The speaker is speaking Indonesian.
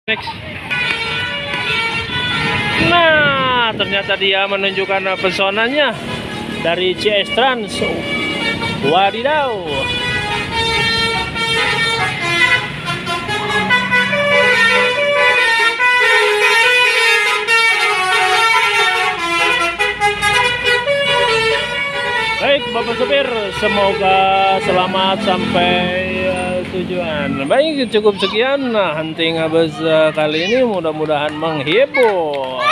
Next. Nah, ternyata dia menunjukkan pesonanya dari CS Trans. Wadidaw. Baik, Bapak Supir, semoga selamat sampai tujuan. Baik, cukup sekian hunting abas kali ini, mudah-mudahan menghibur.